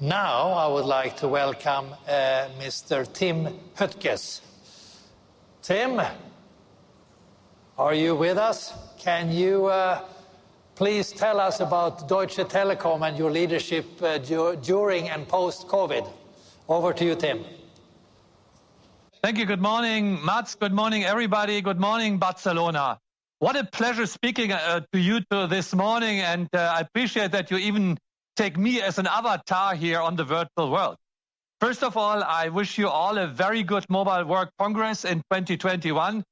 Now I would like to welcome Mr. Tim Höttges. Tim, are you with us? Can you please tell us about Deutsche Telekom and your leadership during and post-COVID? Over to you, Tim. Thank you. Good morning, Mats. Good morning, everybody. Good morning, Barcelona. What a pleasure speaking to you this morning, and I appreciate that you even take me as an avatar here on the virtual world. First of all, I wish you all a very good Mobile World Congress in 2021,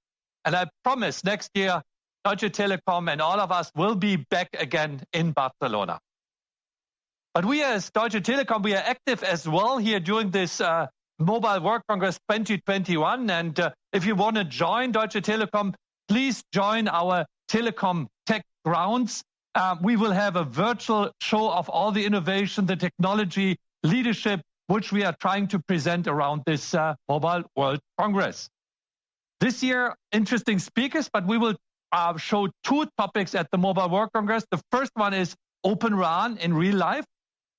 and I promise next year Deutsche Telekom and all of us will be back again in Barcelona. But we as Deutsche Telekom, we are active as well here during this Mobile World Congress 2021, and if you want to join Deutsche Telekom, please join our Telekom Tech Grounds. We will have a virtual show of all the innovation, the technology, leadership, which we are trying to present around this Mobile World Congress. This year, interesting speakers, but we will show two topics at the Mobile World Congress. The first one is Open RAN in real life,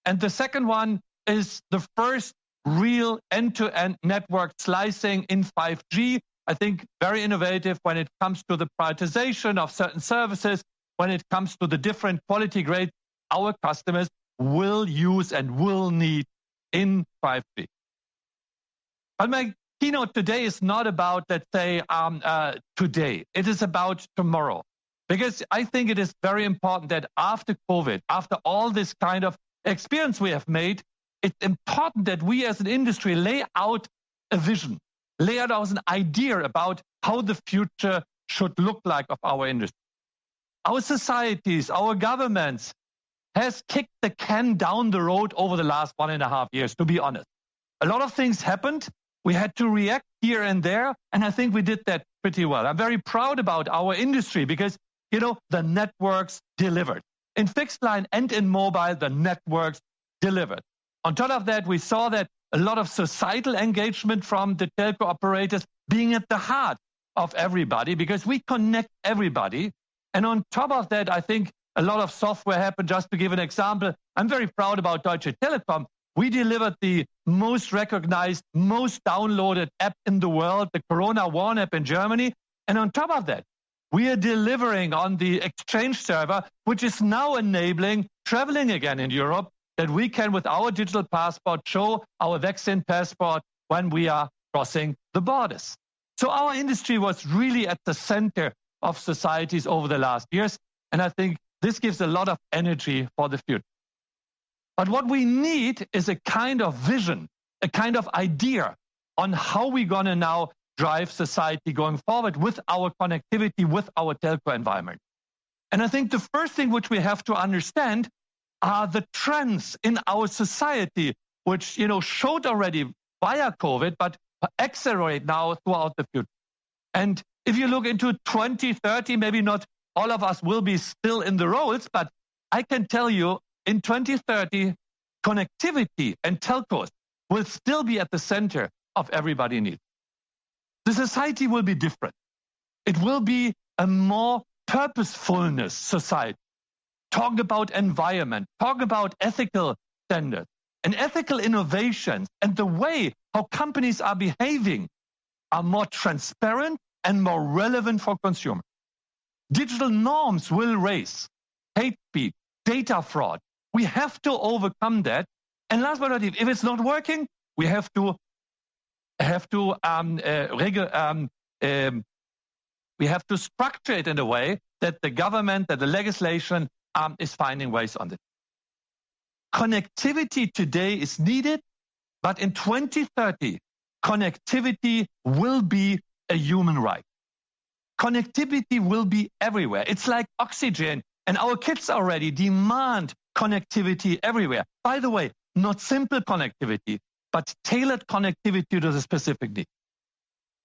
and the second one is the first real end-to-end network slicing in 5G. I think very innovative when it comes to the prioritization of certain services, when it comes to the different quality grades our customers will use and will need in 5G. But my keynote today is not about, let's say, today. It is about tomorrow. Because I think it is very important that after COVID, after all this kind of experience we have made, it's important that we as an industry lay out a vision, lay out an idea about how the future should look like of our industry. Our societies, our governments has kicked the can down the road over the last 1.5 years, to be honest. A lot of things happened. We had to react here and there, and I think we did that pretty well. I'm very proud about our industry because, you know, the networks delivered. In fixed line and in mobile, the networks delivered. On top of that, we saw that a lot of societal engagement from the telco operators being at the heart of everybody because we connect everybody. And on top of that, I think a lot of software happened. Just to give an example, I'm very proud about Deutsche Telekom. We delivered the most recognized, most downloaded app in the world, the Corona Warn app in Germany. And on top of that, we are delivering on the exchange server, which is now enabling traveling again in Europe, that we can, with our digital passport, show our vaccine passport when we are crossing the borders. So our industry was really at the center of societies over the last years, and I think this gives a lot of energy for the future. But what we need is a kind of vision, a kind of idea on how we're going to now drive society going forward with our connectivity, with our telco environment. And I think the first thing which we have to understand are the trends in our society, which, you know, showed already via COVID, but accelerate now throughout the future. And if you look into 2030, maybe not all of us will be still in the roles, but I can tell you in 2030, connectivity and telcos will still be at the center of everybody's needs. The society will be different. It will be a more purposefulness society. Talk about environment, talk about ethical standards and ethical innovations, and the way how companies are behaving are more transparent and more relevant for consumers. Digital norms will raise hate speech, data fraud. We have to overcome that. And last but not least, if it's not working, we have to structure it in a way that the government, that the legislation is finding ways on it. Connectivity today is needed, but in 2030, connectivity will be a human right. Connectivity will be everywhere. It's like oxygen, and our kids already demand connectivity everywhere. By the way, not simple connectivity, but tailored connectivity to the specific need.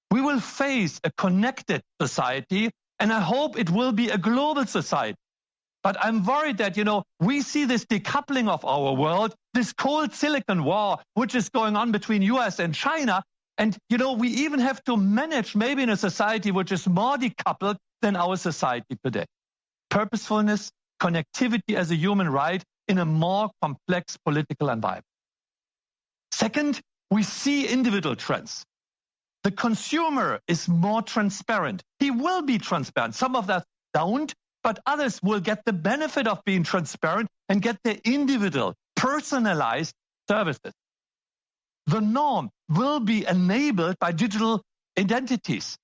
We will face a connected society, and I hope it will be a global society. But I'm worried that, you know, we see this decoupling of our world, this cold silicon war, which is going on between US and China. And, you know, we even have to manage maybe in a society which is more decoupled than our society today. Purposefulness, connectivity as a human right in a more complex political environment. Second, we see individual trends. The consumer is more transparent. He will be transparent. Some of that don't, but others will get the benefit of being transparent and get their individual, personalized services. The norm will be enabled by digital identities.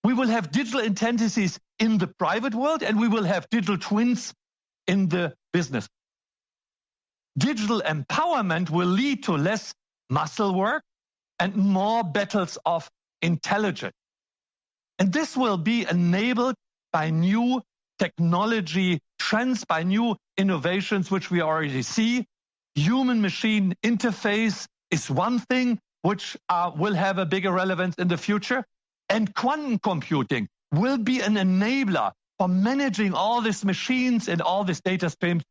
We will have digital identities in the private world, and we will have digital twins in the business. Digital empowerment will lead to less muscle work and more battles of intelligence. And this will be enabled by new technology trends, by new innovations, which we already see. Human-machine interface is one thing which will have a bigger relevance in the future. And quantum computing will be an enabler for managing all these machines and all these data streams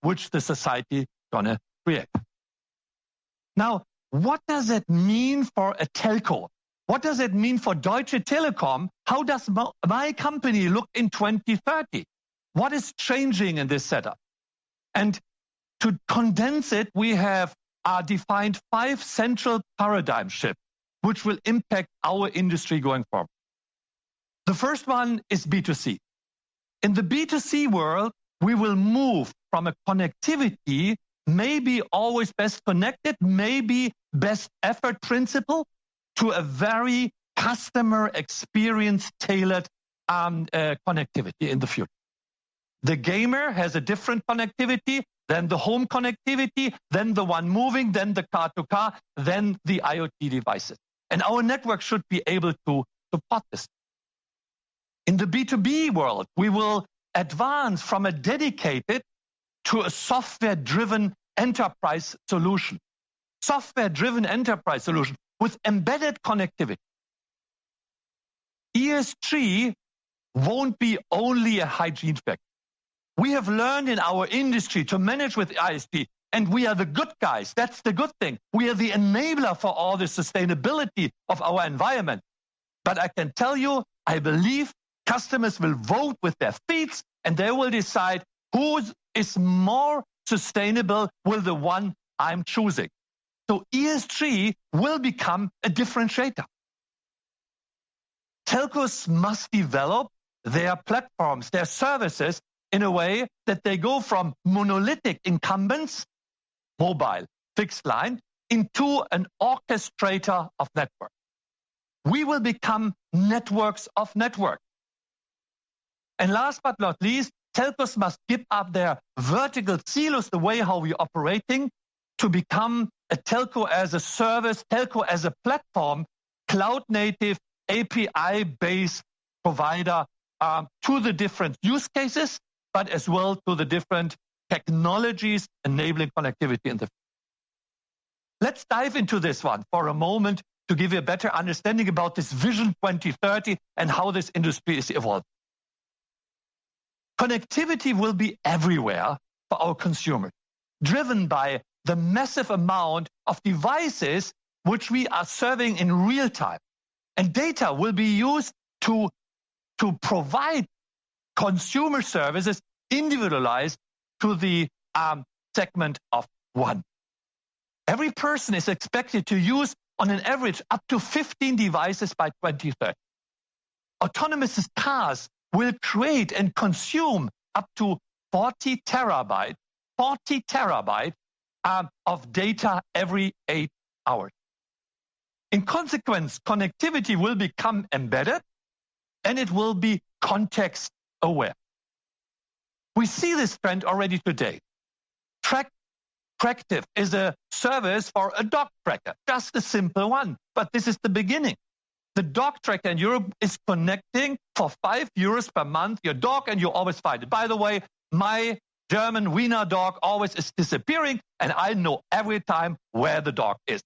which the society is going to create. Now, what does it mean for a telco? What does it mean for Deutsche Telekom? How does my company look in 2030? What is changing in this setup? And to condense it, we have defined 5 central paradigm shifts which will impact our industry going forward. The first one is B2C. In the B2C world, we will move from a connectivity, maybe always best connected, maybe best effort principle, to a very customer experience tailored connectivity in the future. The gamer has a different connectivity than the home connectivity, then the one moving, then the car to car, then the IoT devices. And our network should be able to support this. In the B2B world, we will advance from a dedicated to a software-driven enterprise solution. Software-driven enterprise solution with embedded connectivity. ESG won't be only a hygiene factor. We have learned in our industry to manage with ESG, and we are the good guys. That's the good thing. We are the enabler for all the sustainability of our environment. But I can tell you, I believe customers will vote with their feet, and they will decide who is more sustainable with the one I'm choosing. So ESG will become a differentiator. Telcos must develop their platforms, their services, in a way that they go from monolithic incumbents, mobile, fixed line, into an orchestrator of network. We will become networks of network. And last but not least, telcos must give up their vertical silos, the way how we're operating, to become a telco as a service, telco as a platform, cloud-native, API-based provider to the different use cases, but as well to the different technologies enabling connectivity in the future. Let's dive into this one for a moment to give you a better understanding about this Vision 2030 and how this industry is evolving. Connectivity will be everywhere for our consumers, driven by the massive amount of devices which we are serving in real time. And data will be used to provide consumer services individualized to the segment of one. Every person is expected to use, on an average, up to 15 devices by 2030. Autonomous cars will create and consume up to 40 terabytes of data every 8 hours. In consequence, connectivity will become embedded and it will be context aware. We see this trend already today. Tractive is a service for a dog tracker, just a simple one, but this is the beginning. The dog tracker in Europe is connecting for €5 per month your dog, and you always find it. By the way, my German Wiener dog always is disappearing, and I know every time where the dog is.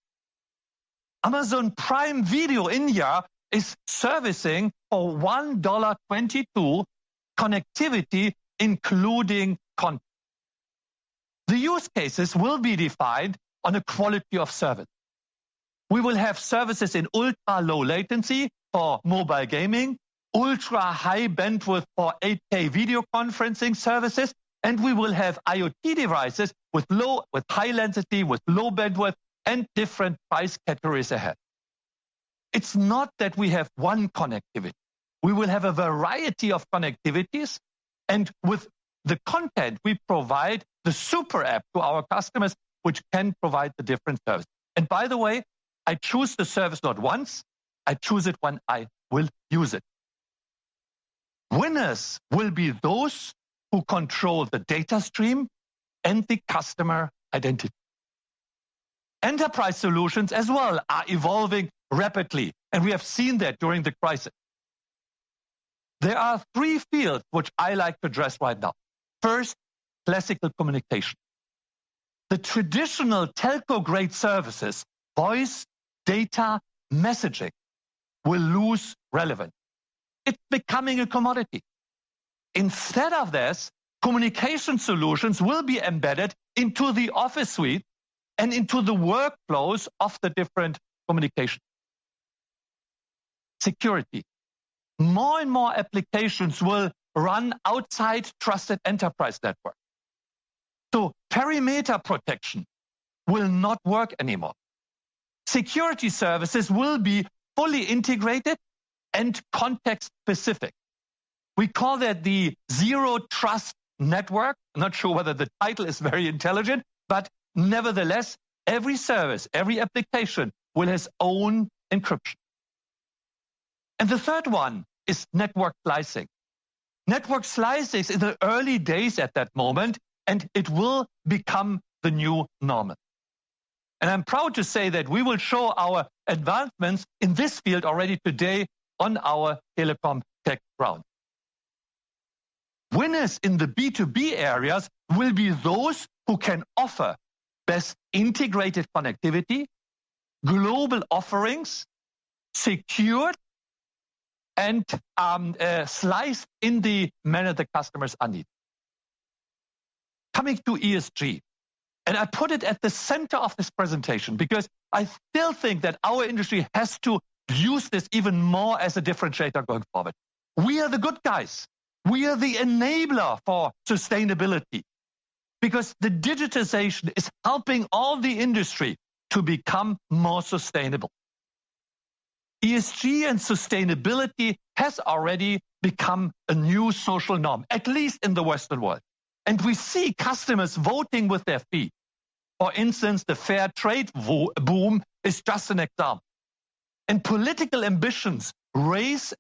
Amazon Prime Video India is servicing for $1.22 connectivity, including content. The use cases will be defined on a quality of service. We will have services in ultra low latency for mobile gaming, ultra high bandwidth for 8K video conferencing services, and we will have IoT devices with high latency, with low bandwidth and different price categories ahead. It's not that we have one connectivity. We will have a variety of connectivities, and with the content we provide the super app to our customers, which can provide the different services. And by the way, I choose the service not once, I choose it when I will use it. Winners will be those who control the data stream and the customer identity. Enterprise solutions as well are evolving rapidly, and we have seen that during the crisis. There are three fields which I like to address right now. First, classical communication. The traditional telco-grade services, voice, data, messaging, will lose relevance. It's becoming a commodity. Instead of this, communication solutions will be embedded into the office suite and into the workflows of the different communication. Security. More and more applications will run outside trusted enterprise network. So perimeter protection will not work anymore. Security services will be fully integrated and context specific. We call that the zero trust network. I'm not sure whether the title is very intelligent, but nevertheless, every service, every application will have its own encryption. And the third one is network slicing. Network slicing is in the early days at that moment, and it will become the new normal. And I'm proud to say that we will show our advancements in this field already today on our Telekom Tech Ground. Winners in the B2B areas will be those who can offer best integrated connectivity, global offerings, secured, and sliced in the manner the customers are needing. Coming to ESG, and I put it at the center of this presentation because I still think that our industry has to use this even more as a differentiator going forward. We are the good guys. We are the enabler for sustainability because the digitization is helping all the industry to become more sustainable. ESG and sustainability has already become a new social norm, at least in the Western world. And we see customers voting with their feet. For instance, the fair trade boom is just an example. And political ambitions raise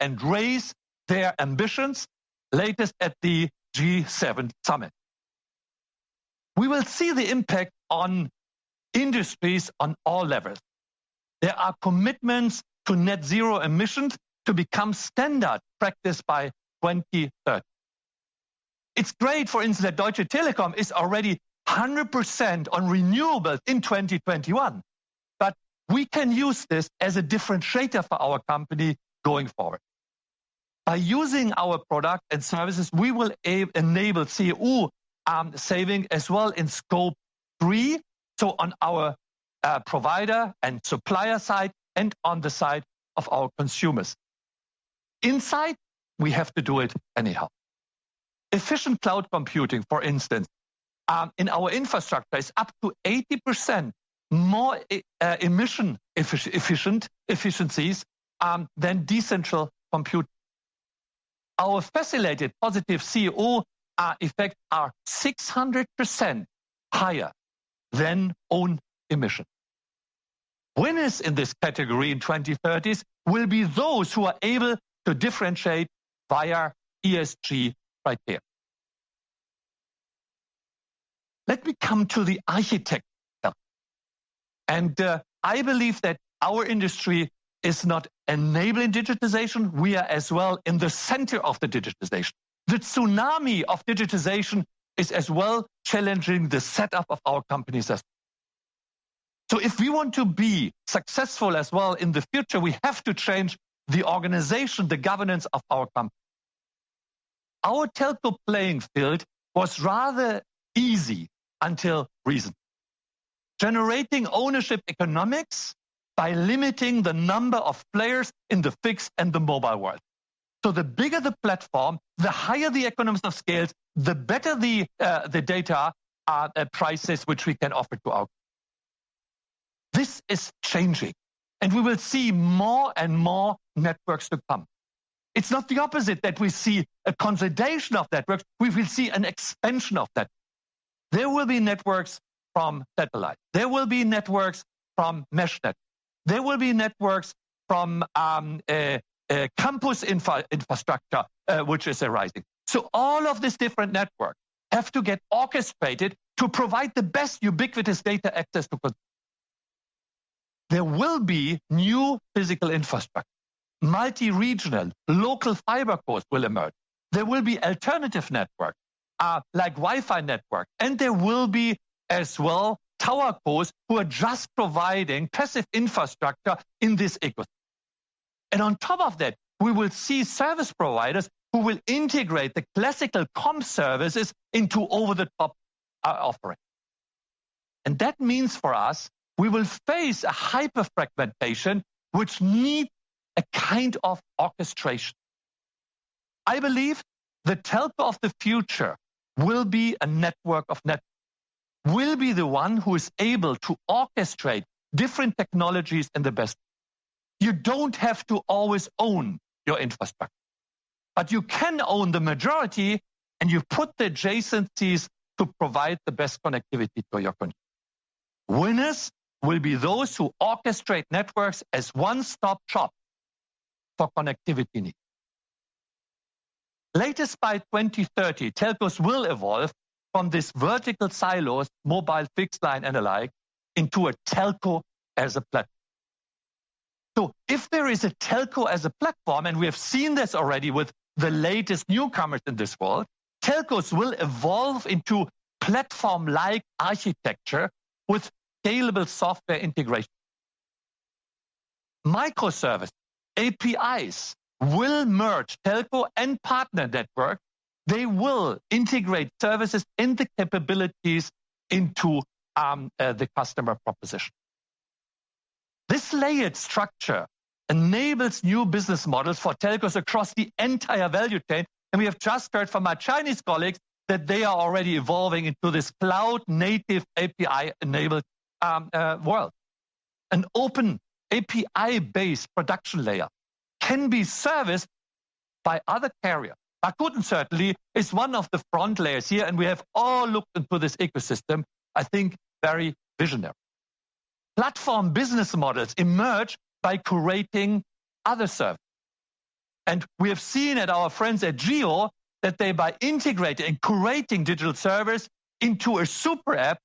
their ambitions, latest at the G7 summit. We will see the impact on industries on all levels. There are commitments to net zero emissions to become standard practice by 2030. It's great, for instance, that Deutsche Telekom is already 100% on renewables in 2021. But we can use this as a differentiator for our company going forward. By using our product and services, we will enable CO2 saving as well in scope 3, so on our provider and supplier side and on the side of our consumers. Inside, we have to do it anyhow. Efficient cloud computing, for instance, in our infrastructure is up to 80% more emission efficiencies than decentral computing. Our facilitated positive CO2 effects are 600% higher than own emission. Winners in this category in 2030s will be those who are able to differentiate via ESG criteria. Let me come to the architecture. And I believe that our industry is not enabling digitization. We are as well in the center of the digitization. The tsunami of digitization is as well challenging the setup of our companies as well. So if we want to be successful as well in the future, we have to change the organization, the governance of our company. Our telco playing field was rather easy until recently. Generating ownership economics by limiting the number of players in the fixed and the mobile world. So the bigger the platform, the higher the economies of scale, the better the data prices which we can offer to our. This is changing, and we will see more and more networks to come. It's not the opposite that we see a consolidation of networks. We will see an expansion of that. There will be networks from satellite. There will be networks from mesh networks. There will be networks from campus infrastructure, which is arising. So all of these different networks have to get orchestrated to provide the best ubiquitous data access to consumers. There will be new physical infrastructure. Multi-regional, local fiber cores will emerge. There will be alternative networks, like Wi-Fi network. And there will be as well tower cores who are just providing passive infrastructure in this ecosystem. And on top of that, we will see service providers who will integrate the classical comm services into over-the-top offering. And that means for us, we will face a hyper-fragmentation which needs a kind of orchestration. I believe the telco of the future will be a network of networks, will be the one who is able to orchestrate different technologies in the best. You don't have to always own your infrastructure, but you can own the majority, and you put the adjacencies to provide the best connectivity to your country. Winners will be those who orchestrate networks as one-stop shop for connectivity needs. Latest by 2030, telcos will evolve from this vertical silos, mobile, fixed line, and alike, into a telco as a platform. So if there is a telco as a platform, and we have seen this already with the latest newcomers in this world, telcos will evolve into platform-like architecture with scalable software integration. Microservices, APIs will merge telco and partner network. They will integrate services and the capabilities into the customer proposition. This layered structure enables new business models for telcos across the entire value chain. And we have just heard from our Chinese colleagues that they are already evolving into this cloud-native API-enabled world. An open API-based production layer can be serviced by other carriers. Rakuten certainly is one of the front layers here, and we have all looked into this ecosystem, I think, very visionary. Platform business models emerge by curating other services. And we have seen at our friends at Jio that they, by integrating and curating digital service into a super app,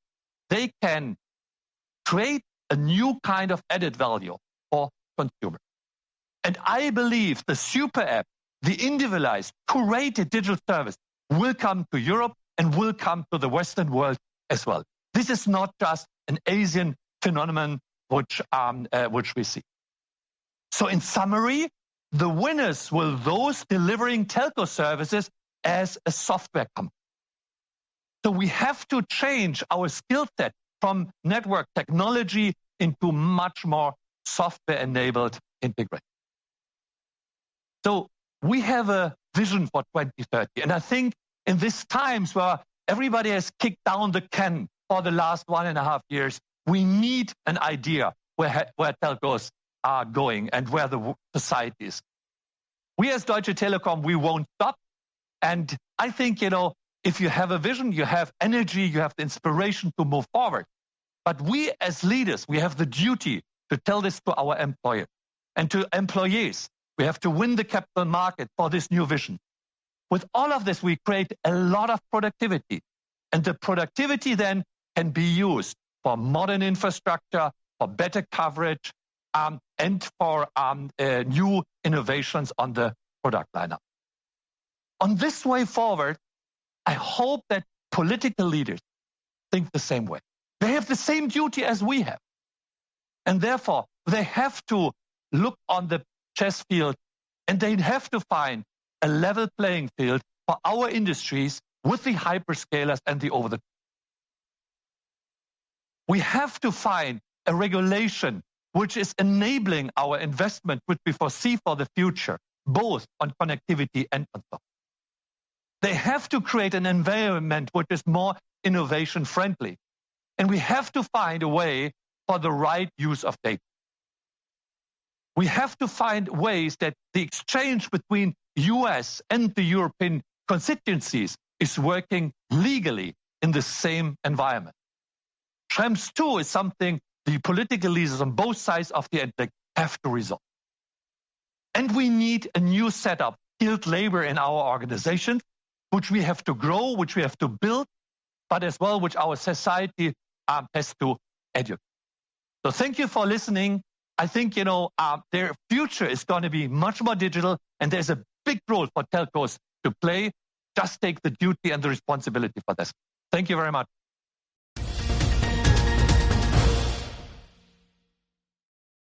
they can create a new kind of added value for consumers. And I believe the super app, the individualized, curated digital service will come to Europe and will come to the Western world as well. This is not just an Asian phenomenon which we see. So in summary, the winners will those delivering telco services as a software company. So we have to change our skill set from network technology into much more software-enabled integration. So we have a vision for 2030. And I think in these times where everybody has kicked down the can for the last 1.5 years, we need an idea where telcos are going and where the society is. We as Deutsche Telekom, we won't stop. And I think, if you have a vision, you have energy, you have the inspiration to move forward. But we as leaders, we have the duty to tell this to our employers and to employees. We have to win the capital market for this new vision. With all of this, we create a lot of productivity. And the productivity then can be used for modern infrastructure, for better coverage, and for new innovations on the product lineup. On this way forward, I hope that political leaders think the same way. They have the same duty as we have. And therefore, they have to look on the chess field, and they have to find a level playing field for our industries with the hyperscalers and the over-the-top. We have to find a regulation which is enabling our investment, which we foresee for the future, both on connectivity and on software. They have to create an environment which is more innovation friendly. And we have to find a way for the right use of data. We have to find ways that the exchange between US and the European constituencies is working legally in the same environment. Schrems 2 is something the political leaders on both sides of the Atlantic have to resolve. And we need a new setup, skilled labor in our organization, which we have to grow, which we have to build, but as well which our society has to educate. So thank you for listening. I think, their future is going to be much more digital, and there's a big role for telcos to play. Just take the duty and the responsibility for this. Thank you very much.